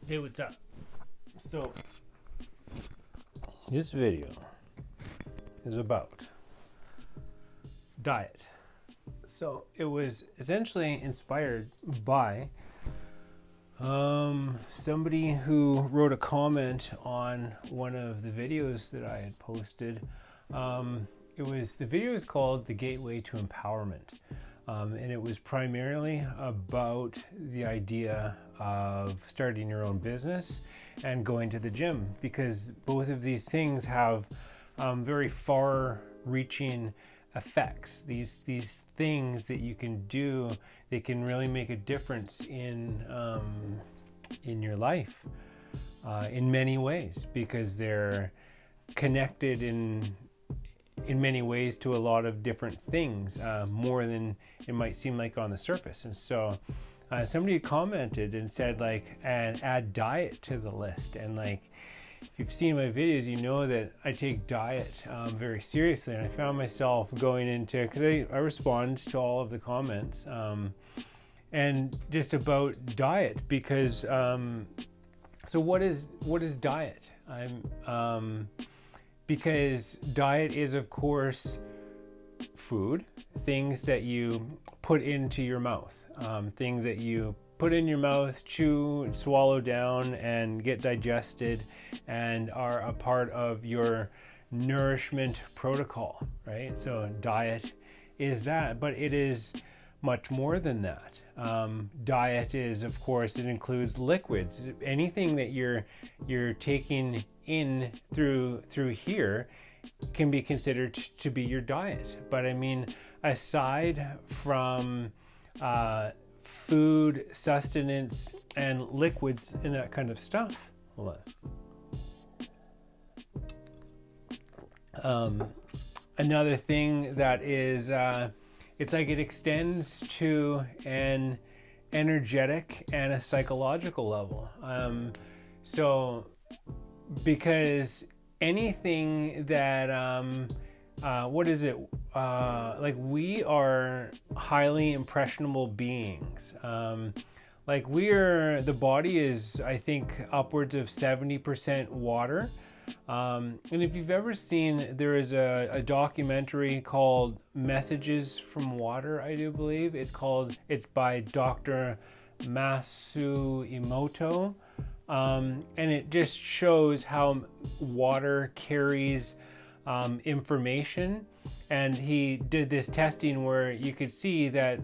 Hey, what's up? So, this video is about diet. So, it was essentially inspired by somebody who wrote a comment on one of the videos that I had posted. The video is called The Gateway to Empowerment. And it was primarily about the idea of starting your own business and going to the gym, because both of these things have very far-reaching effects. These things that you can do, they can really make a difference in your life in many ways, because they're connected in many ways to a lot of different things, more than it might seem like on the surface. And so somebody commented and said, like, and add diet to the list. And like, if you've seen my videos, you know that I take diet very seriously. And I found myself going into, because I respond to all of the comments, and just about diet, because so what is diet? Because diet is, of course, food, things that you put into your mouth, things that you put in your mouth, chew, and swallow down, and get digested, and are a part of your nourishment protocol, right? So diet is that, but it is much more than that. Diet is, of course, it includes liquids. Anything that you're taking in through here can be considered to be your diet. But I mean, aside from food, sustenance, and liquids and that kind of stuff, hold on. Another thing that is, it's like it extends to an energetic and a psychological level. So because anything that like, we are highly impressionable beings. Like, the body is, I think, upwards of 70% water. And if you've ever seen, there is a documentary called Messages from Water, I do believe. It's by Dr. Masu Emoto. And it just shows how water carries information. And he did this testing where you could see that,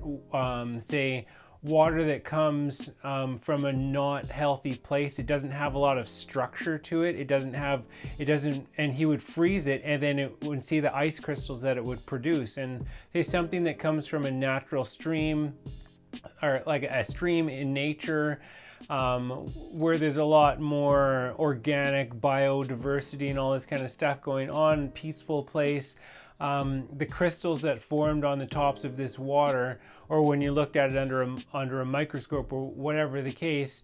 say, water that comes from a not healthy place, it doesn't have a lot of structure to it. It doesn't, and he would freeze it, and then it would see the ice crystals that it would produce. And there's something that comes from a natural stream, or like a stream in nature, where there's a lot more organic biodiversity and all this kind of stuff going on, peaceful place. The crystals that formed on the tops of this water, or when you looked at it under a microscope, or whatever the case,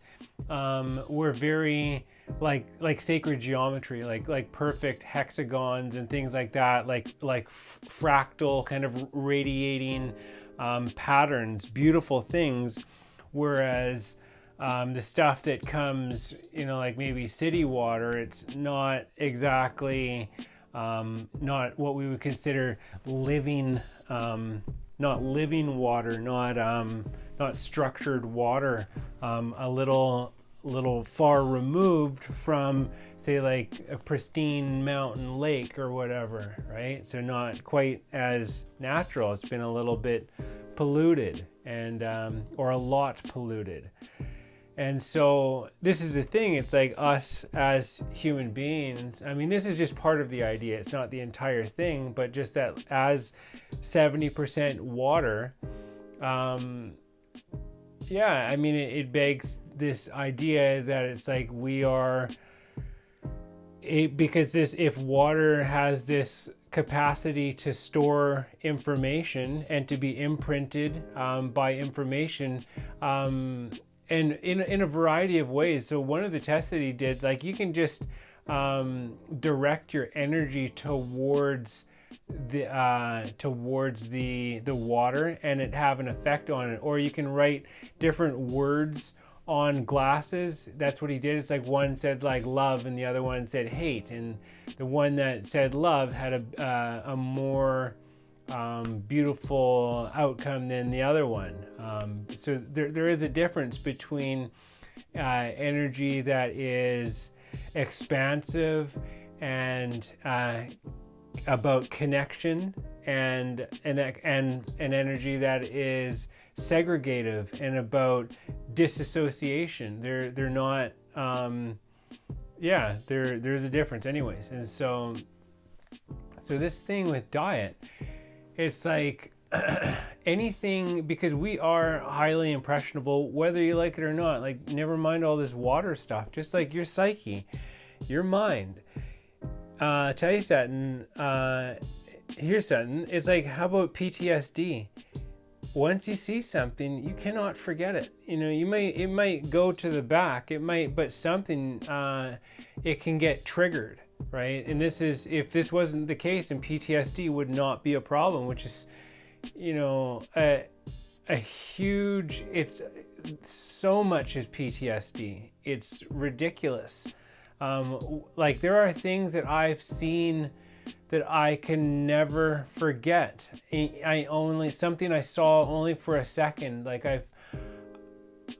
were very like sacred geometry, like perfect hexagons and things like that, like fractal kind of radiating patterns, beautiful things. Whereas the stuff that comes, like maybe city water, it's not exactly not what we would consider living, not living water, not structured water, a little far removed from, say, like a pristine mountain lake or whatever, right? So not quite as natural. It's been a little bit polluted, and or a lot polluted. And so this is the thing, it's like us as human beings, I mean, this is just part of the idea, it's not the entire thing, but just that as 70% water, I mean, it begs this idea that it's like because if water has this capacity to store information and to be imprinted by information, and in a variety of ways. So one of the tests that he did, like, you can just direct your energy towards the water, and it have an effect on it. Or you can write different words on glasses. That's what he did. It's like one said like love and the other one said hate, and the one that said love had a more beautiful outcome than the other one. So there is a difference between energy that is expansive and about connection, and an energy that is segregative and about disassociation. They're not. There's a difference, anyways. And so this thing with diet, it's like anything, because we are highly impressionable, whether you like it or not. Like, never mind all this water stuff. Just like your psyche, your mind. Tell you something. Here's something. It's like, how about PTSD? Once you see something, you cannot forget it. You know, it might go to the back. It might, but something, it can get triggered, right? And this is, if this wasn't the case, then PTSD would not be a problem, which is, you know, a huge. It's so much is PTSD. It's ridiculous. Like, there are things that I've seen that I can never forget. Something I saw only for a second. Like,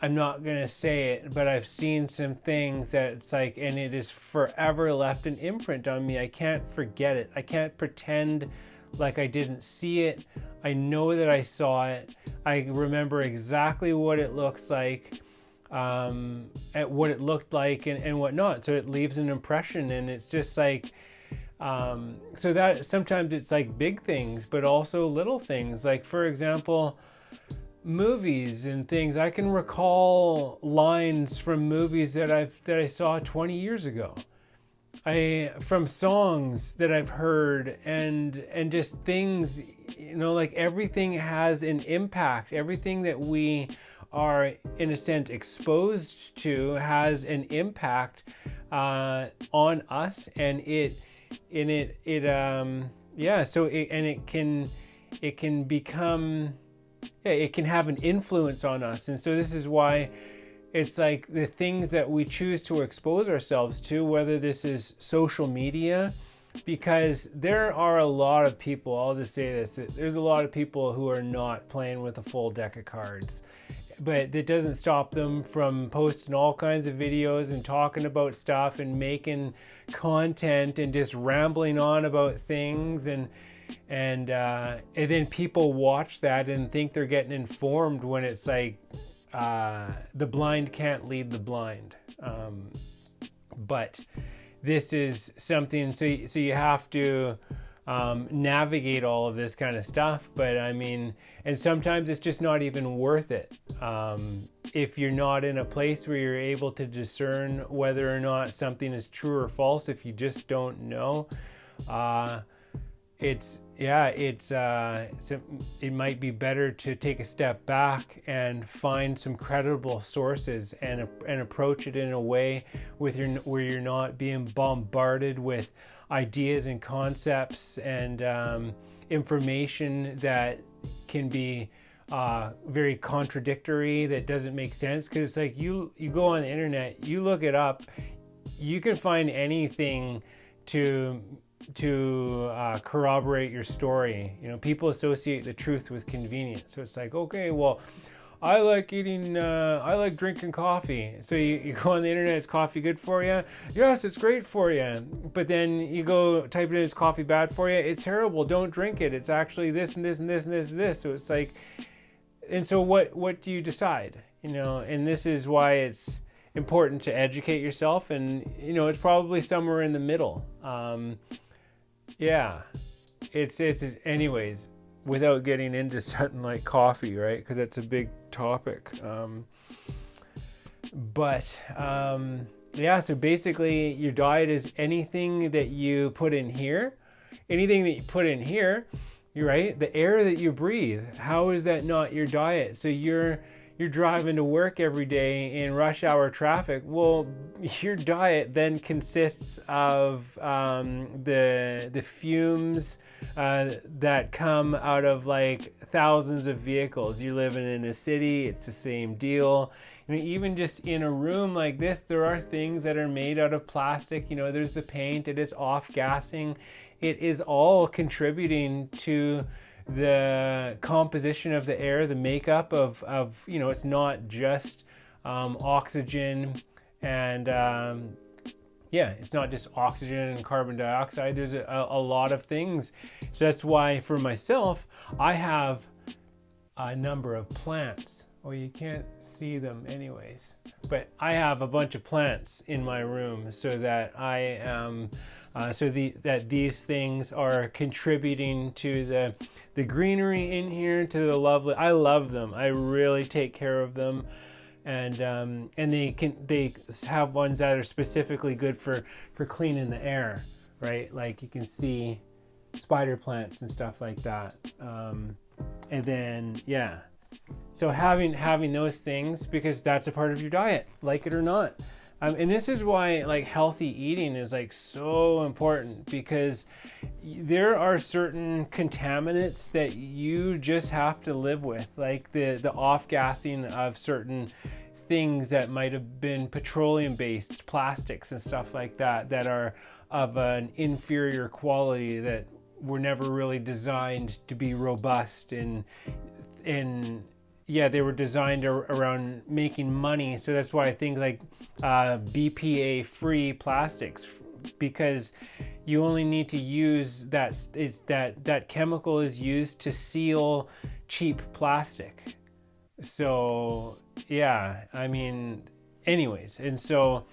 I'm not gonna say it, but I've seen some things that it's like, and it is forever left an imprint on me. I can't forget it. I can't pretend like I didn't see it. I know that I saw it. I remember exactly what it looks like, at what it looked like and whatnot. So it leaves an impression, and it's just like, so that sometimes it's like big things, but also little things. Like, for example, movies and things. I can recall lines from movies that I saw 20 years ago. From songs that I've heard, and just things, you know, like, everything has an impact. Everything that we are, in a sense, exposed to has an impact on us, and it can become, it can have an influence on us. And so this is why it's like the things that we choose to expose ourselves to, whether this is social media, because there are a lot of people, I'll just say this, there's a lot of people who are not playing with a full deck of cards. But that doesn't stop them from posting all kinds of videos and talking about stuff and making content and just rambling on about things, and then people watch that and think they're getting informed, when it's like, the blind can't lead the blind. But this is something, so you have to navigate all of this kind of stuff. But I mean, and sometimes it's just not even worth it. If you're not in a place where you're able to discern whether or not something is true or false, if you just don't know, it might be better to take a step back and find some credible sources and approach it in a way where you're not being bombarded with ideas and concepts and information that can be very contradictory, that doesn't make sense. Because it's like, you go on the internet, you look it up, you can find anything to corroborate your story. You know, people associate the truth with convenience. So it's like, okay, well, I like drinking coffee. So you go on the internet, is coffee good for you? Yes, it's great for you. But then you go type it in, is coffee bad for you? It's terrible, don't drink it. It's actually this and this and this and this and this. So it's like, and so what do you decide? You know, and this is why it's important to educate yourself, and, you know, it's probably somewhere in the middle. It's anyways, without getting into something like coffee, right? Because that's a big topic. So basically, your diet is anything that you put in here. Anything that you put in here, you're right. The air that you breathe, how is that not your diet? So you're driving to work every day in rush hour traffic. Well, your diet then consists of the fumes that come out of like thousands of vehicles. You're living in a city, it's the same deal. even just in a room like this, there are things that are made out of plastic. There's the paint, it is off-gassing. It is all contributing to the composition of the air, the makeup of it's not just oxygen and it's not just oxygen and carbon dioxide. There's a lot of things. So that's why for myself, I have a number of plants. Well, you can't see them anyways, but I have a bunch of plants in my room so that I am that these things are contributing to the greenery in here, to the lovely. I love them. I really take care of them, and they have ones that are specifically good for cleaning the air, right? Like you can see spider plants and stuff like that, and then so having those things, because that's a part of your diet, like it or not. And this is why like healthy eating is like so important, because there are certain contaminants that you just have to live with, like the off-gassing of certain things that might have been petroleum-based plastics and stuff like that, that are of an inferior quality, that were never really designed to be robust and they were designed around making money. So that's why I think like BPA free plastics, because you only need to use that chemical is used to seal cheap plastic. So anyways, and so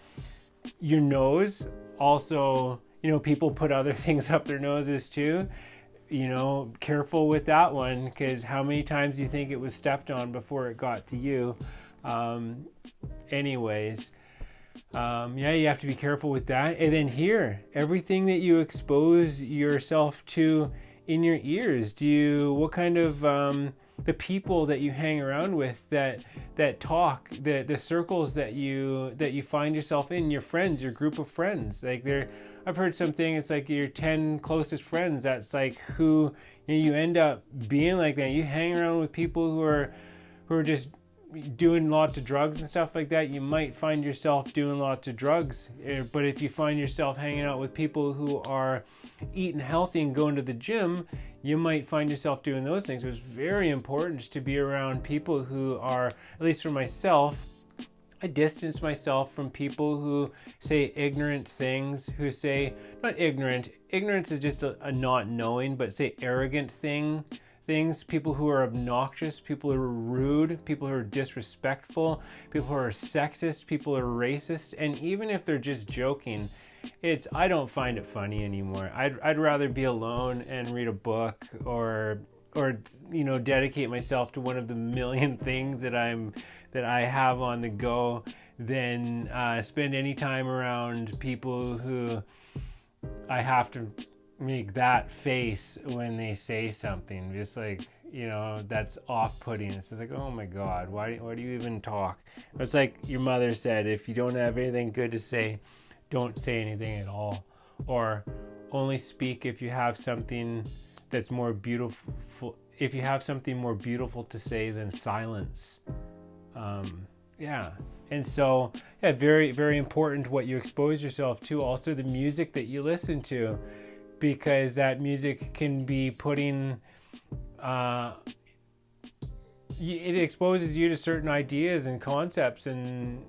your nose also, people put other things up their noses too. Careful with that one, because how many times do you think it was stepped on before it got to you? You have to be careful with that. And then here, everything that you expose yourself to in your ears. What kind of the people that you hang around with that talk, the circles that you find yourself in, your friends, your group of friends, like I've heard something, it's like your 10 closest friends, that's like who you end up being like that. You hang around with people who are just doing lots of drugs and stuff like that, you might find yourself doing lots of drugs. But if you find yourself hanging out with people who are eating healthy and going to the gym, you might find yourself doing those things. So it's very important to be around people who are, at least for myself, I distance myself from people who say ignorant things, who say, not ignorant, ignorance is just a not knowing, but say arrogant things, people who are obnoxious, people who are rude, people who are disrespectful, people who are sexist, people who are racist. And even if they're just joking, I don't find it funny anymore. I'd rather be alone and read a book or dedicate myself to one of the million things that I have on the go than spend any time around people who I have to make that face when they say something, just like, that's off-putting. It's like, oh my God, why do you even talk? It's like your mother said, if you don't have anything good to say, don't say anything at all, or only speak if you have something that's more beautiful, if you have something more beautiful to say than silence. And so very, very important what you expose yourself to. Also the music that you listen to, because that music can be putting it exposes you to certain ideas and concepts, and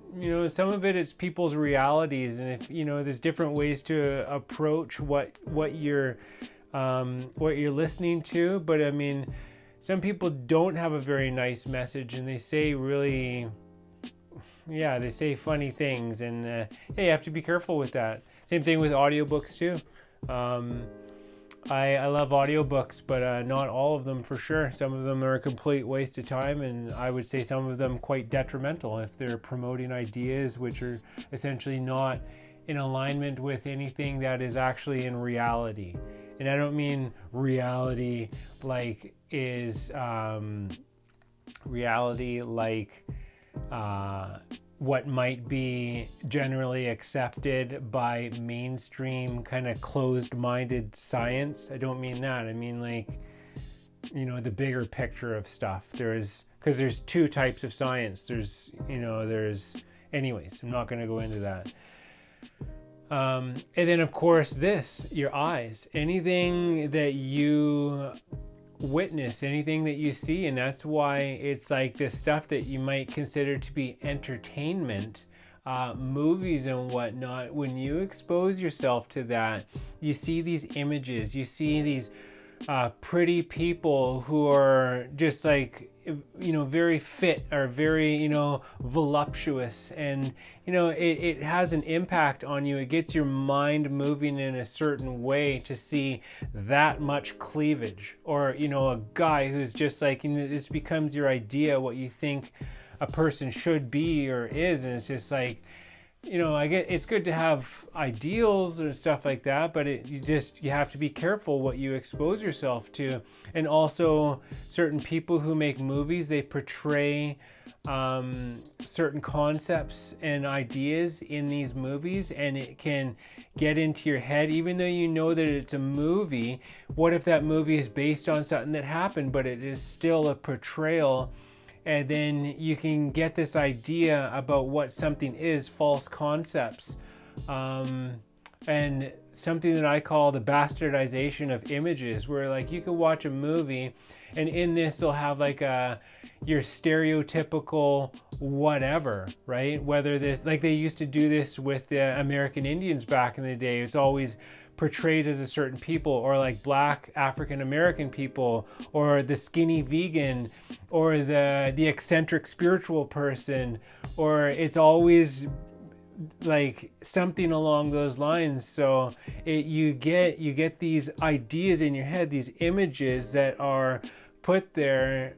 some of it's people's realities, and if there's different ways to approach what you're listening to. But I mean, some people don't have a very nice message, and they say they say funny things, and you have to be careful with that. Same thing with audiobooks too. I love audiobooks, but not all of them for sure. Some of them are a complete waste of time, and I would say some of them quite detrimental if they're promoting ideas which are essentially not in alignment with anything that is actually in reality. And I don't mean reality like what might be generally accepted by mainstream kind of closed-minded science. I don't mean that. I mean like, the bigger picture of stuff. There's because there's two types of science. There's, anyways, I'm not going to go into that. And then of course your eyes, anything that you witness, anything that you see. And that's why it's like this stuff that you might consider to be entertainment, movies and whatnot. When you expose yourself to that, you see these images, you see these pretty people who are just like, very fit or very, voluptuous, and it has an impact on you. It gets your mind moving in a certain way to see that much cleavage, or a guy who's just like, this becomes your idea what you think a person should be or is. And it's just like, I get it's good to have ideals and stuff like that, but you have to be careful what you expose yourself to. And also, certain people who make movies, they portray certain concepts and ideas in these movies, and it can get into your head, even though you know that it's a movie. What if that movie is based on something that happened, but it is still a portrayal? And then you can get this idea about what something is, false concepts, and something that I call the bastardization of images, where like you can watch a movie and in this they'll have like your stereotypical whatever, right? Whether this, like they used to do this with the American Indians back in the day, it's always portrayed as a certain people, or like black African American people, or the skinny vegan, or the eccentric spiritual person, or it's always like something along those lines. So you get these ideas in your head, these images that are put there,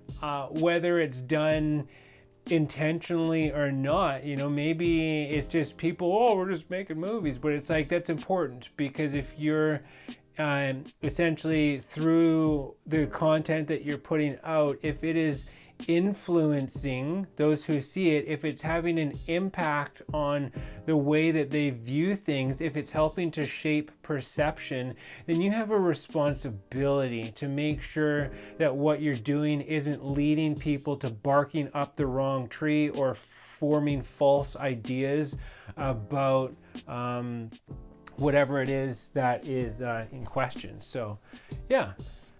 whether it's done intentionally or not. Maybe it's just people, we're just making movies, but it's like, that's important, because if you're essentially, through the content that you're putting out, if it is influencing those who see it, if it's having an impact on the way that they view things, if it's helping to shape perception, then you have a responsibility to make sure that what you're doing isn't leading people to barking up the wrong tree or forming false ideas about whatever it is that is in question. So yeah,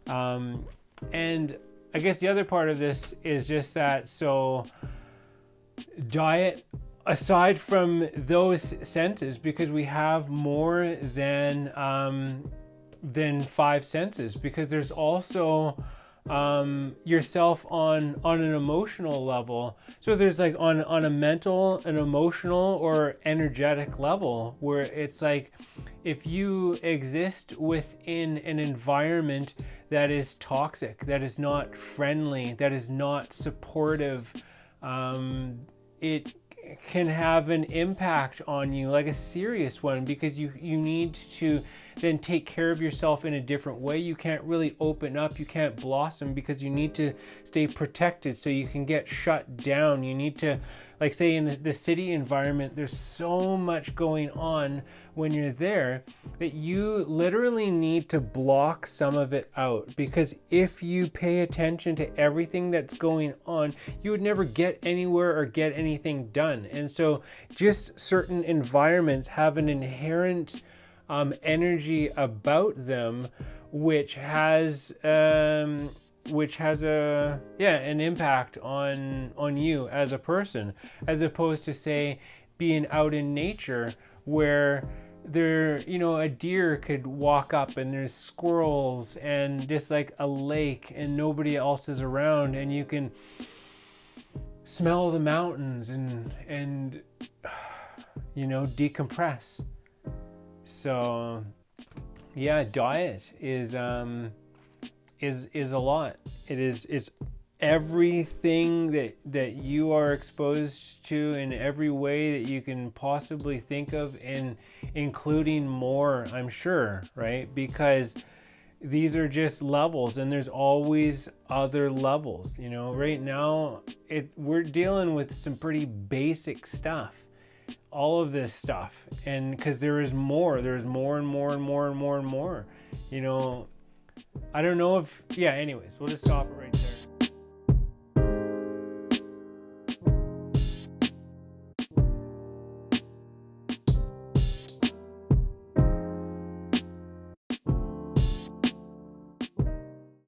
and I guess the other part of this is just that, so diet, aside from those senses, because we have more than 5 senses, because there's also yourself on an emotional level. So there's like on a mental, an emotional, or energetic level, where it's like, if you exist within an environment that is toxic, that is not friendly, that is not supportive, it can have an impact on you, like a serious one, because you need to then take care of yourself in a different way. You can't really open up, you can't blossom, because you need to stay protected so you can get shut down. You need to, like say in the city environment, there's so much going on when you're there that you literally need to block some of it out, because if you pay attention to everything that's going on, you would never get anywhere or get anything done. And so just certain environments have an inherent energy about them, which has an impact on you as a person, as opposed to, say, being out in nature where a deer could walk up and there's squirrels and just like a lake and nobody else is around, and you can smell the mountains and decompress. So yeah, diet is a lot. It's everything that you are exposed to in every way that you can possibly think of, and including more, I'm sure, right? Because these are just levels, and there's always other levels. Right now we're dealing with some pretty basic stuff, all of this stuff, and because there's more and more and more and more and more. I don't know if, anyways, we'll just stop it right there.